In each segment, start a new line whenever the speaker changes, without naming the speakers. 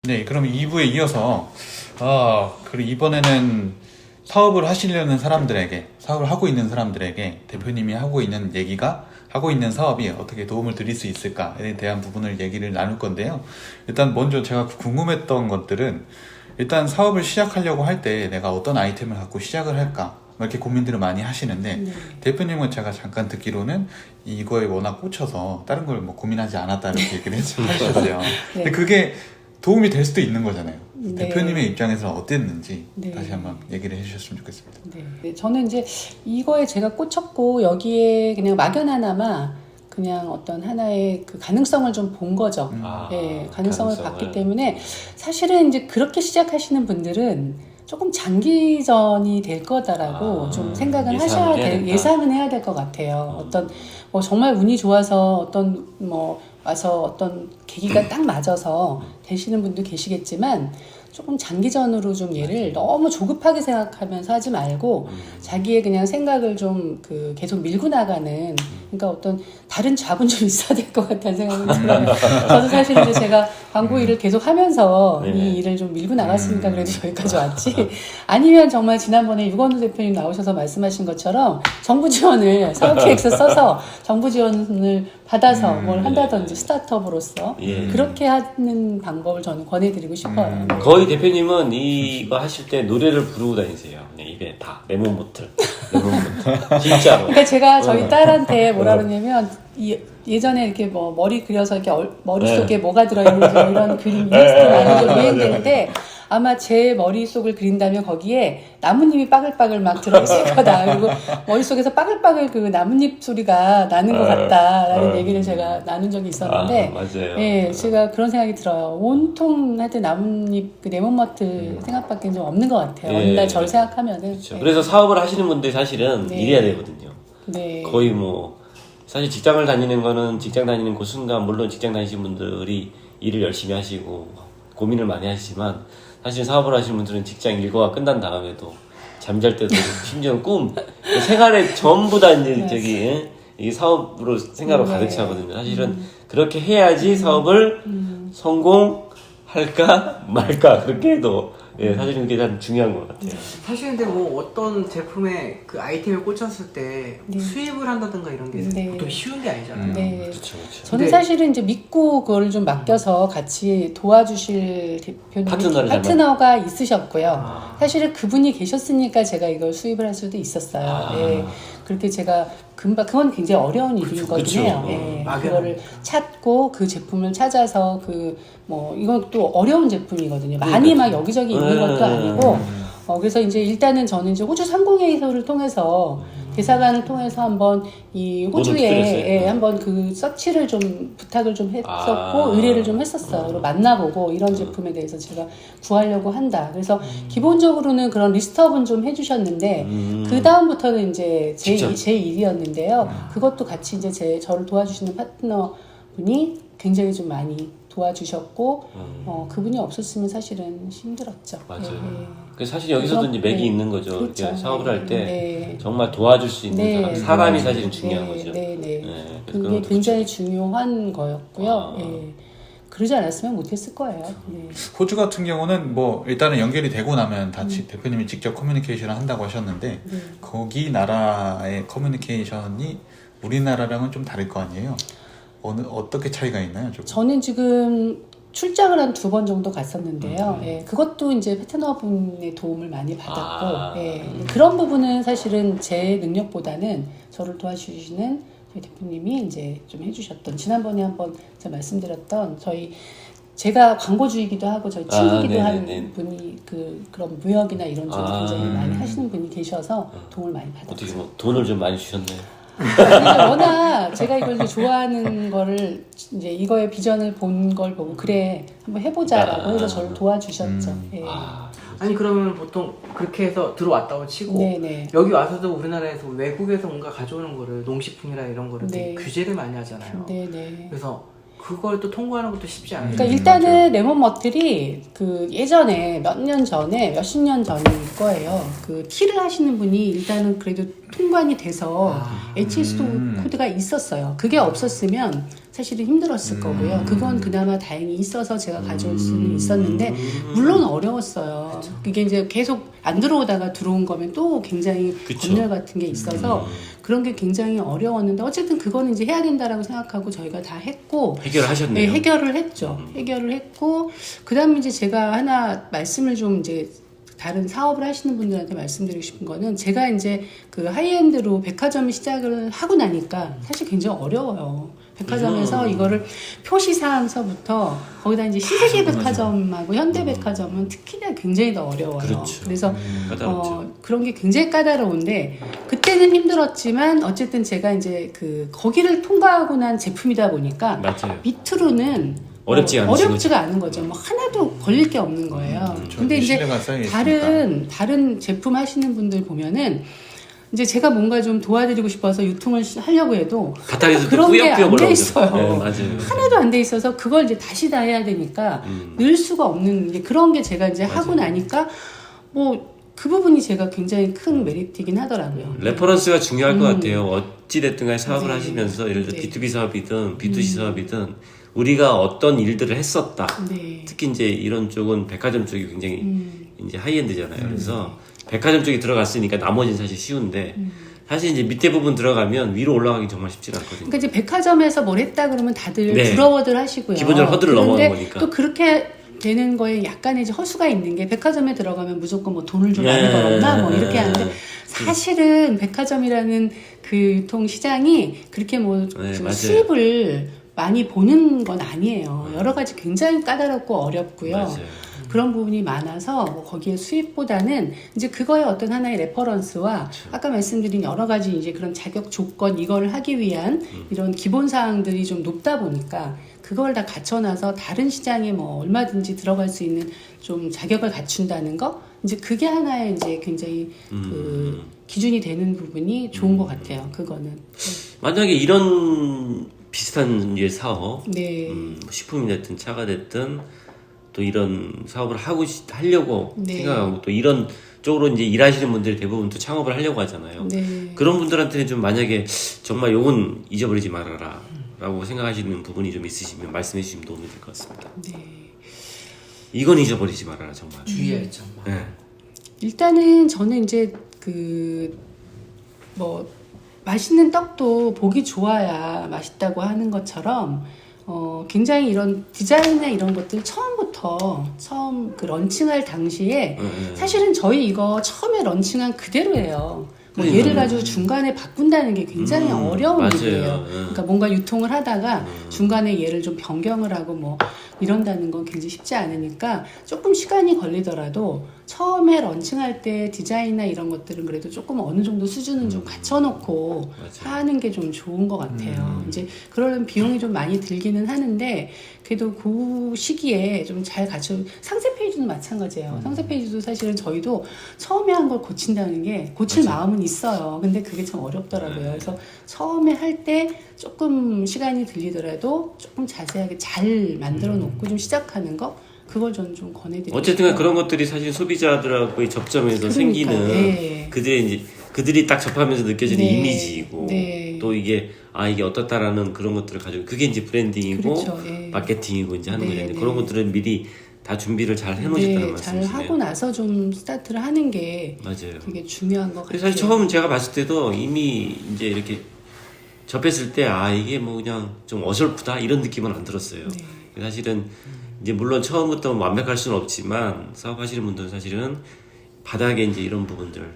네, 그럼 2부에 이어서 그리고 이번에는 사업을 하시려는 사람들에게, 사업을 하고 있는 사람들에게 대표님이 하고 있는 얘기가 하고 있는 사업이 어떻게 도움을 드릴 수 있을까에 대한 부분을 얘기를 나눌 건데요. 일단 먼저 제가 궁금했던 것들은 일단 사업을 시작하려고 할 때 내가 어떤 아이템을 갖고 시작을 할까 이렇게 고민들을 많이 하시는데
네.
대표님은 제가 잠깐 듣기로는 이거에 워낙 꽂혀서 다른 걸 뭐 고민하지 않았다 이렇게 얘기를 하셨어요.
네.
근데 그게 도움이 될 수도 있는 거잖아요.
네.
대표님의 입장에서는 어땠는지
네.
다시 한번 얘기를 해주셨으면 좋겠습니다.
네. 저는 이제 이거에 제가 꽂혔고 여기에 그냥 막연하나마 그냥 어떤 하나의 그 가능성을 좀 본 거죠. 네, 가능성을 봤기 때문에 사실은 이제 그렇게 시작하시는 분들은 조금 장기전이 될 거다라고 좀 생각을 하셔야 예상은 해야 될 것 같아요. 어떤 뭐 정말 운이 좋아서 어떤 뭐 와서 어떤 계기가 딱 맞아서 되시는 분도 계시겠지만 조금 장기전으로 좀 얘를 너무 조급하게 생각하면서 하지 말고 자기의 그냥 생각을 좀 그 계속 밀고 나가는 그러니까 어떤 다른 잡은 좀 있어야 될 것 같다는 생각이 들어요. 저도 사실 이제 제가 광고 일을 계속 하면서 이 일을 좀 밀고 나갔으니까 그래도 여기까지 왔지. 아니면 정말 지난번에 유건우 대표님 나오셔서 말씀하신 것처럼 정부 지원을 사업계획서 써서 정부 지원을 받아서 뭘 한다든지 스타트업으로서 그렇게 하는 방법을 저는 권해드리고 싶어요.
거의 대표님은 이거 하실 때 노래를 부르고 다니세요. 그냥 입에 다 레몬버터, 레몬버터. 진짜로.
그러니까 제가 저희 딸한테 뭐라 그러냐면 예전에 이렇게 뭐 머리 그려서 이렇게 머릿속에 뭐가 들어있는지 이런 그림 일러스트 많이 좀 유행되는데 아마 제 머릿속을 그린다면 거기에 나뭇잎이 빠글빠글 막 들어있을 거다. 그리고 머릿속에서 빠글빠글 그 나뭇잎 소리가 나는 것 같다라는 얘기를 제가 나눈 적이 있었는데
맞아요.
예, 제가 그런 생각이 들어요. 온통 하여튼 나뭇잎 그 레몬머트 생각밖에 좀 없는 것 같아요. 어느 날 저를 생각하면은.
그렇죠. 그래서 사업을 하시는 분들이 사실은 이래야 되거든요.
네.
거의 뭐 사실 직장을 다니는 거는 직장 다니는 그 순간 물론 직장 다니시는 분들이 일을 열심히 하시고 고민을 많이 하시지만 사실 사업을 하시는 분들은 직장 일과가 끝난 다음에도 잠잘 때도 심지어 꿈 생활에 전부 다 이제 저기 이 사업으로 생각으로 가득 차거든요. 사실은 그렇게 해야지 사업을 성공할까 말까 그렇게 해도 사실은 그게 참 중요한 것 같아요.
사실 근데 뭐 어떤 제품에 그 아이템에 꽂혔을 때 수입을 한다든가 이런 게 보통 쉬운 게 아니잖아요.
네.
그렇죠, 그렇죠.
저는 사실은 이제 믿고 그걸 좀 맡겨서 같이 도와주실 대표님 파트너가 있으셨고요. 사실은 그분이 계셨으니까 제가 이걸 수입을 할 수도 있었어요. 예. 그렇게 제가 금방 그건 굉장히 어려운 일이거든요. 예. 그거를 찾고 그 제품을 찾아서 그 뭐 이건 또 어려운 제품이거든요. 많이 막 여기저기 있는 것도 아니고. 그래서 이제 일단은 저는 이제 호주 상공회의소를 통해서 대사관을 통해서 한번 이 호주에 한번 그 서치를 좀 부탁을 좀 했었고 의뢰를 좀 했었어요. 그리고 만나보고 이런 제품에 대해서 제가 구하려고 한다. 그래서 기본적으로는 그런 리스트업은 좀 해주셨는데 그 다음부터는 이제 제 일이었는데요. 그것도 같이 이제 저를 도와주시는 파트너 분이 굉장히 좀 많이 도와주셨고 그분이 없었으면 사실은 힘들었죠.
맞아요. 그래서 사실 여기서도 이제 맥이 있는 거죠.
그렇죠.
이렇게 사업을 할 때 정말 도와줄 수 있는 사람이 사실은 중요한 거죠.
그게 굉장히 중요한 거였고요. 그러지 않았으면 못했을 거예요.
호주 같은 경우는 뭐 일단은 연결이 되고 나면 대표님이 직접 커뮤니케이션을 한다고 하셨는데 거기 나라의 커뮤니케이션이 우리나라랑은 좀 다를 거 아니에요? 어떻게 차이가 있나요?
저는 지금 출장을 한 2번 정도 갔었는데요. 그것도 이제 파트너분의 도움을 많이 받았고, 그런 부분은 사실은 제 능력보다는 저를 도와주시는 저희 대표님이 이제 좀 해주셨던, 지난번에 한번 제가 말씀드렸던 제가 광고주이기도 하고 저희 친구기도 한 분이 그런 무역이나 이런 쪽을 굉장히 많이 하시는 분이 계셔서 도움을 많이 받았어요.
어떻게 뭐 돈을 좀 많이 주셨네요.
워낙 제가 이걸 이제 좋아하는 거를 이제 이거의 비전을 본 걸 보고 그래 한번 해보자라고 해서 저를 도와주셨죠.
아니 그러면 보통 그렇게 해서 들어왔다고 치고 여기 와서도 우리나라에서 외국에서 뭔가 가져오는 거를 농식품이나 이런 거를 되게 규제를 많이 하잖아요. 그래서 그걸 또 통과하는 것도 쉽지 않아요.
그러니까 일단은 레몬머틀이 그 예전에 몇십 년 전일 거예요. 그 티를 하시는 분이 일단은 그래도 통관이 돼서 HS 코드가 있었어요. 그게 없었으면 사실은 힘들었을 거고요. 그건 그나마 다행히 있어서 제가 가져올 수는 있었는데 물론 어려웠어요. 그게 이제 계속 안 들어오다가 들어온 거면 또 굉장히 검열 같은 게 있어서 그런 게 굉장히 어려웠는데 어쨌든 그거는 이제 해야 된다라고 생각하고 저희가 다 했고
해결하셨네요.
네, 해결을 했죠. 해결을 했고 그다음에 이제 제가 하나 말씀을 좀 이제 다른 사업을 하시는 분들한테 말씀드리고 싶은 거는 제가 이제 그 하이엔드로 백화점 시작을 하고 나니까 사실 굉장히 어려워요. 백화점에서 이거를 표시사항서부터 거기다 이제 신세계 백화점하고 현대백화점은 특히나 굉장히 더 어려워요.
그렇죠.
그래서 그런 게 굉장히 까다로운데 그때는 힘들었지만 어쨌든 제가 이제 그 거기를 통과하고 난 제품이다 보니까
맞아요.
밑으로는 어렵지가 않은 거죠. 뭐 하나도 걸릴 게 없는 거예요. 근데 이제 다른 제품 하시는 분들 보면은 이제 제가 뭔가 좀 도와드리고 싶어서 유통을 하려고 해도 그런 게 안 돼 있어요.
네, 맞아요.
하나도 안 돼 있어서 그걸 이제 다시 다 해야 되니까 늘 수가 없는 이제 그런 게 제가 이제 하고 나니까 뭐 그 부분이 제가 굉장히 큰 메리트이긴 하더라고요.
레퍼런스가 중요할 것 같아요. 어찌됐든 간에 사업을 하시면서 예를 들어 B2B 사업이든 B2C 사업이든 우리가 어떤 일들을 했었다. 특히 이제 이런 쪽은 백화점 쪽이 굉장히 이제 하이엔드잖아요. 그래서 백화점 쪽에 들어갔으니까 나머지는 사실 쉬운데 사실 이제 밑에 부분 들어가면 위로 올라가기 정말 쉽지 않거든요.
그러니까 이제 백화점에서 뭘 했다 그러면 다들 부러워들 하시고요.
기본적으로 허들을 넘어가는 거니까.
또 그렇게 되는 거에 약간의 이제 허수가 있는 게 백화점에 들어가면 무조건 뭐 돈을 좀 많이 벌었나 뭐 이렇게 하는데 사실은 백화점이라는 그 유통 시장이 그렇게 뭐 수입을 많이 보는 건 아니에요. 여러 가지 굉장히 까다롭고 어렵고요.
맞아요.
그런 부분이 많아서 뭐 거기에 수입보다는 이제 그거의 어떤 하나의 레퍼런스와 아까 말씀드린 여러 가지 이제 그런 자격 조건 이걸 하기 위한 이런 기본 사항들이 좀 높다 보니까 그걸 다 갖춰놔서 다른 시장에 뭐 얼마든지 들어갈 수 있는 좀 자격을 갖춘다는 거 이제 그게 하나의 이제 굉장히 그 기준이 되는 부분이 좋은 것 같아요. 그거는
만약에 이런 비슷한 류의 사업,
네.
식품이 됐든 차가 됐든 또 이런 사업을 하려고
네.
생각하고 또 이런 쪽으로 이제 일하시는 분들이 대부분 또 창업을 하려고 하잖아요.
네.
그런 분들한테는 좀 만약에 정말 요건 잊어버리지 말아라 라고 생각하시는 부분이 좀 있으시면 말씀해 주시면 도움이 될 것 같습니다.
네.
이건 잊어버리지 말아라 정말.
주의해야죠.
네.
일단은 저는 이제 그 뭐 맛있는 떡도 보기 좋아야 맛있다고 하는 것처럼 굉장히 이런 디자인이나 이런 것들 처음 그 런칭할 당시에 사실은 저희 이거 처음에 런칭한 그대로예요. 뭐 얘를 가지고 중간에 바꾼다는 게 굉장히 어려운 일이에요. 그러니까 뭔가 유통을 하다가 중간에 얘를 좀 변경을 하고 뭐 이런다는 건 굉장히 쉽지 않으니까 조금 시간이 걸리더라도 처음에 런칭할 때 디자인이나 이런 것들은 그래도 조금 어느 정도 수준은 좀 갖춰놓고 하는 게 좀 좋은 것 같아요. 이제 그러려면 비용이 좀 많이 들기는 하는데 그래도 그 시기에 좀 잘 갖춰. 상세 페이지도 마찬가지예요. 상세 페이지도 사실은 저희도 처음에 한 걸 고친다는 게 고칠 마음은 있어요. 근데 그게 참 어렵더라고요. 그래서 처음에 할 때 조금 시간이 들리더라도 조금 자세하게 잘 만들어 놓고 좀 시작하는 거 그걸 저는 좀 권해드리고
어쨌든 그런 것들이 사실 소비자들하고의 접점에서 생기는
네.
그들이 딱 접하면서 느껴지는
네.
이미지이고
네.
또 이게 이게 어떻다라는 그런 것들을 가지고 그게 이제 브랜딩이고
그렇죠. 네.
마케팅이고 이제 하는
네.
거잖아요.
네.
그런 것들은 미리 다 준비를 잘 해놓으셨다는
네,
말씀이시네요.
잘 하고 나서 좀 스타트를 하는 게
맞아요.
되게 중요한 것 같아요.
사실 처음 제가 봤을 때도 이미 이제 이렇게 접했을 때 이게 뭐 그냥 좀 어설프다 이런 느낌은 안 들었어요.
네.
사실은 이제 물론 처음부터 완벽할 수는 없지만 사업하시는 분들은 사실은 바닥에 이제 이런 부분들을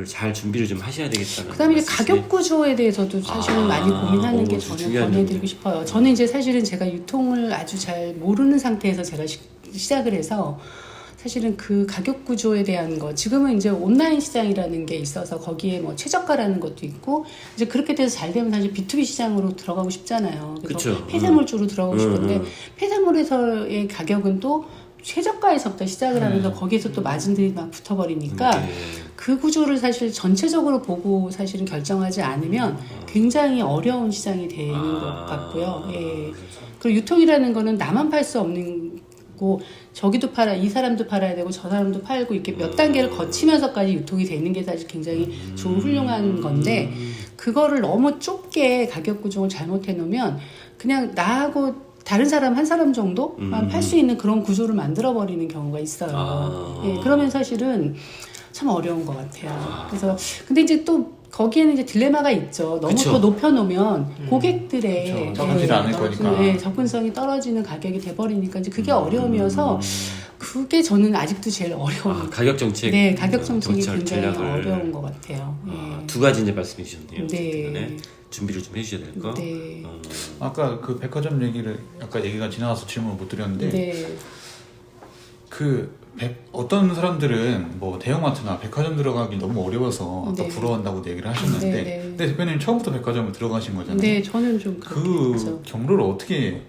잘 준비를 좀 하셔야 되겠다는.
그다음에 이제 가격 구조에 대해서도 사실은 많이 고민하는 게 저는 권해드리고 싶어요. 저는 이제 사실은 제가 유통을 아주 잘 모르는 상태에서 제가 시작을 해서 사실은 그 가격 구조에 대한 거 지금은 이제 온라인 시장이라는 게 있어서 거기에 뭐 최저가라는 것도 있고 이제 그렇게 돼서 잘 되면 사실 B2B 시장으로 들어가고 싶잖아요. 그래서
그쵸.
폐쇄물 쪽으로 들어가고 싶은데 폐쇄물에서의 가격은 또 최저가에서부터 시작을 하면서 거기에서 또 마진들이 막 붙어버리니까 그 구조를 사실 전체적으로 보고 사실은 결정하지 않으면 굉장히 어려운 시장이 되는 것 같고요. 예. 그리고 유통이라는 거는 나만 팔 수 없는 있고 저기도 이 사람도 팔아야 되고 저 사람도 팔고 이렇게 몇 단계를 거치면서까지 유통이 되는 게 사실 굉장히 좋은 훌륭한 건데 그거를 너무 좁게 가격 구조를 잘못해 놓으면 그냥 나하고 다른 사람 한 사람 정도만 팔 수 있는 그런 구조를 만들어 버리는 경우가 있어요. 예, 그러면 사실은 참 어려운 것 같아요. 그래서 근데 이제 또 거기에는 이제 딜레마가 있죠. 너무
그쵸.
더 높여놓으면 고객들의
접근성이 않을 거니까.
네, 접근성이 떨어지는 가격이 돼버리니까 이제 그게 어려움이어서 그게 저는 아직도 제일 어려운.
가격 정책.
네, 가격 정책이 굉장히
전략을.
어려운 것 같아요.
두 가지 이제 말씀해 주셨네요.
네.
준비를 좀 해주셔야 될 거.
네.
아까 그 백화점 얘기를 아까 얘기가 지나가서 질문을 못 드렸는데
네.
어떤 사람들은 뭐 대형마트나 백화점 들어가기 너무 어려워서 아까
네.
부러워한다고 얘기를 하셨는데
네, 네.
근데 대표님 처음부터 백화점을 들어가신 거잖아요.
네, 저는 좀 그렇게
그
했죠.
경로를 어떻게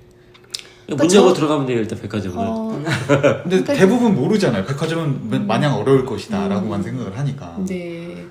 문 열고 들어가면 돼요, 일단 백화점을.
근데
그러니까
대부분 모르잖아요. 백화점은 마냥 어려울 것이다 라고만 생각을 하니까.
네.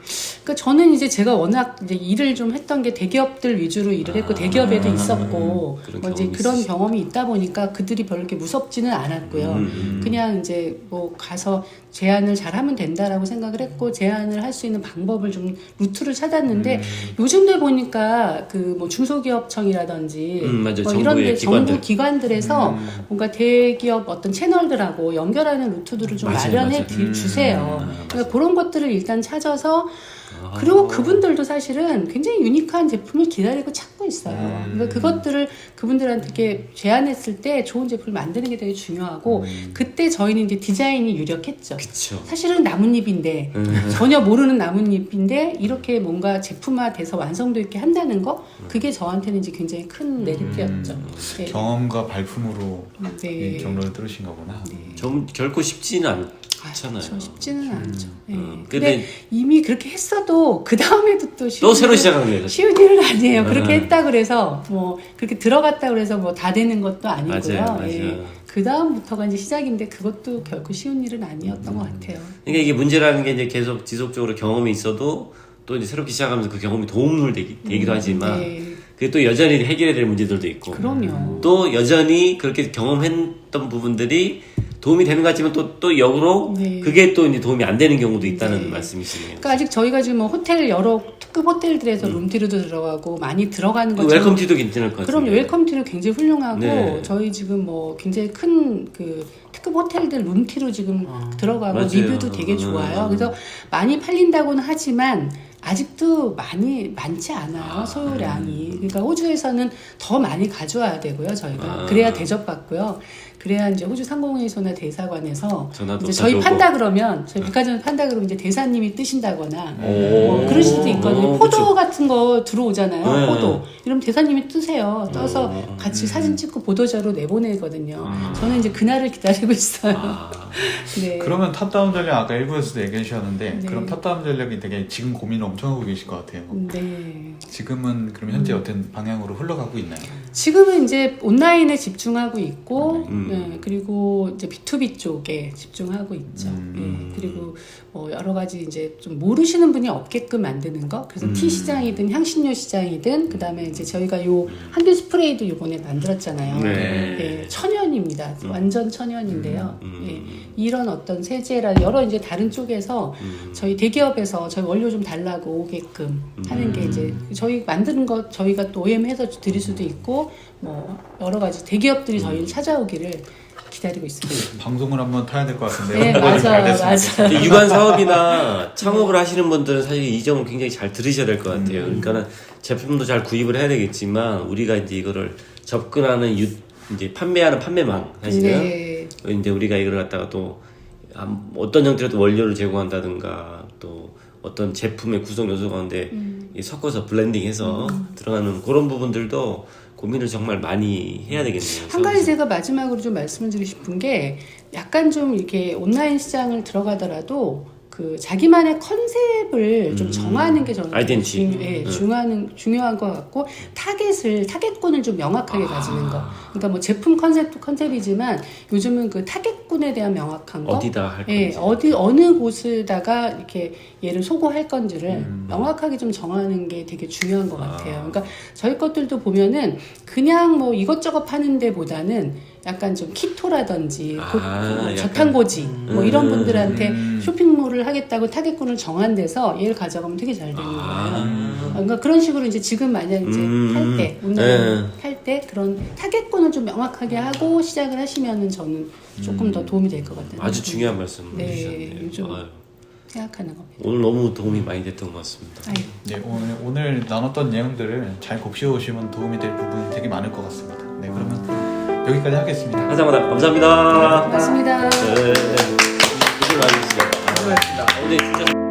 그러니까 저는 이제 제가 워낙 이제 일을 좀 했던 게 대기업들 위주로 일을 했고 대기업에도 있었고 뭐 이제 그런 경험이 있다 보니까 그들이 별로 이렇게 무섭지는 않았고요. 그냥 이제 뭐 가서 제안을 잘하면 된다라고 생각을 했고 제안을 할 수 있는 방법을 좀 루트를 찾았는데 요즘들 보니까 그 뭐 중소기업청이라든지
맞아요.
뭐 이런 데
기관들.
정부 기관들에서 뭔가 대기업 어떤 채널들하고 연결하는 루트들을 좀
맞아요,
마련해
맞아요.
주세요. 그러니까 그런 것들을 일단 찾아서 그리고 그분들도 사실은 굉장히 유니크한 제품을 기다리고 찾고 있어요. 그러니까 그것들을 그분들한테 이렇게 제안했을 때 좋은 제품을 만드는 게 되게 중요하고 그때 저희는 이제 디자인이 유력했죠.
그쵸.
사실은 나뭇잎인데 전혀 모르는 나뭇잎인데 이렇게 뭔가 제품화돼서 완성도 있게 한다는 거 그게 저한테는 이제 굉장히 큰 메리트였죠. 네.
경험과 발품으로
네.
이 경로를 뚫으신 거구나.
좀 결코 쉽지는 않잖아요.
그렇죠. 쉽지는 않죠. 네.
근데
근데 이미 그렇게 했어도 그 다음에도
또 새로 시작하는 거예요.
쉬운 일은 아니에요. 그렇게 했다 그래서 뭐 그렇게 들어갔다 그래서 뭐 다 되는 것도 아니고요.
맞아요.
예. 그 다음부터가 이제 시작인데 그것도 결코 쉬운 일은 아니었던 것 같아요.
그러니까 이게 문제라는 게 이제 계속 지속적으로 경험이 있어도 또 이제 새롭게 시작하면서 그 경험이 도움을 되기도 하지만
네.
그게 또 여전히 해결해야 될 문제들도 있고
그럼요.
또 여전히 그렇게 경험했던 부분들이 도움이 되는 것 같지만 또 역으로
네.
그게 또 이제 도움이 안 되는 경우도 있다는
네.
말씀이시네요.
그러니까 아직 저희가 지금 뭐 호텔 여러 특급 호텔들에서 룸티로도 들어가고 많이 들어가는 것처럼
웰컴티도 괜찮을 것 같아요.
그럼 웰컴티로 굉장히 훌륭하고
네.
저희 지금 뭐 굉장히 큰 그 특급 호텔들 룸티로 지금 들어가고
맞아요.
리뷰도 되게 좋아요. 그래서 많이 팔린다고는 하지만 아직도 많지 않아요. 소요량이. 그러니까 호주에서는 더 많이 가져와야 되고요. 저희가 그래야 대접받고요. 그래야 이제 호주 상공회의소나 대사관에서 이제 저희 판다 그러면 저희 백화점 판다 그러면 이제 대사님이 뜨신다거나 뭐 그럴 수도 있거든요. 포도
그쵸.
같은 거 들어오잖아요.
네.
포도. 이러면 대사님이 뜨세요. 떠서 같이 사진 찍고 보도자료 내보내거든요. 저는 이제 그날을 기다리고 있어요. 네.
그러면 탑다운 전략 아까 일부에서도 얘기해 주셨는데
네.
그럼 탑다운 전략이 되게 지금 고민을 엄청 하고 계실 것 같아요.
네.
지금은 그럼 현재 어떤 방향으로 흘러가고 있나요?
지금은 이제 온라인에 집중하고 있고, 네, 그리고 이제 B2B 쪽에 집중하고 있죠. 네, 그리고 뭐 여러 가지 이제 좀 모르시는 분이 없게끔 만드는 거. 그래서 티 시장이든 향신료 시장이든, 그 다음에 이제 저희가 요 한길 스프레이도 요번에 만들었잖아요.
네.
네, 천연입니다. 완전 천연인데요. 네, 이런 어떤 세제라 여러 이제 다른 쪽에서 저희 대기업에서 저희 원료 좀 달라고 오게끔 하는 게 이제 저희 만드는 거 저희가 또 OEM해서 드릴 수도 있고 뭐 여러 가지 대기업들이 저희를 찾아오기를 기다리고 있습니다.
방송을 한번 타야 될 것 같은데요.
네, 맞아요.
유관 사업이나 창업을 하시는 분들은 사실 이 점을 굉장히 잘 들으셔야 될 것 같아요. 그러니까는 제품도 잘 구입을 해야 되겠지만 우리가 이제 이거를 접근하는 이제 판매하는 판매망 사실은
네.
이제 우리가 이걸 갖다가 또 어떤 형태로도 원료를 제공한다든가 또 어떤 제품의 구성 요소 가운데 섞어서 블렌딩해서 들어가는 그런 부분들도 고민을 정말 많이 해야 되겠네요.
한 가지 제가 마지막으로 좀 말씀을 드리고 싶은 게 약간 좀 이렇게 온라인 시장을 들어가더라도 그 자기만의 컨셉을 좀 정하는 게 저는
아이덴티티.
중요한 것 같고 타겟군을 좀 명확하게 가지는 거. 그러니까 뭐 제품 컨셉도 컨셉이지만 요즘은 그 타겟군에 대한 명확한 거.
어디다 할 건지.
어느 곳에다가 이렇게 얘를 소구할 건지를 명확하게 좀 정하는 게 되게 중요한 것 같아요. 그러니까 저희 것들도 보면은 그냥 뭐 이것저것 파는 데보다는 약간 좀 키토라든지
약간.
저탄고지 뭐 이런 분들한테 쇼핑몰을 하겠다고 타겟군을 정한 데서 얘를 가져가면 되게 잘 되는 거예요. 그러니까 그런 식으로 이제 지금 만약 이제 할 때, 오늘 할 때 그런 타겟군을 좀 명확하게 하고 시작을 하시면은 저는 조금 더 도움이 될 것 같아요.
아주 중요한 말씀
네,
해주셨네요.
요즘 생각하는 겁니다.
오늘 너무 도움이 많이 됐던 것 같습니다.
네, 오늘 나눴던 내용들을 잘 곱씹으시면 도움이 될 부분이 되게 많을 것 같습니다. 네, 그러면 여기까지 하겠습니다.
항상 감사합니다.
고맙습니다.
네, 고생 많으셨습니다.
수고하셨습니다.
오늘 진짜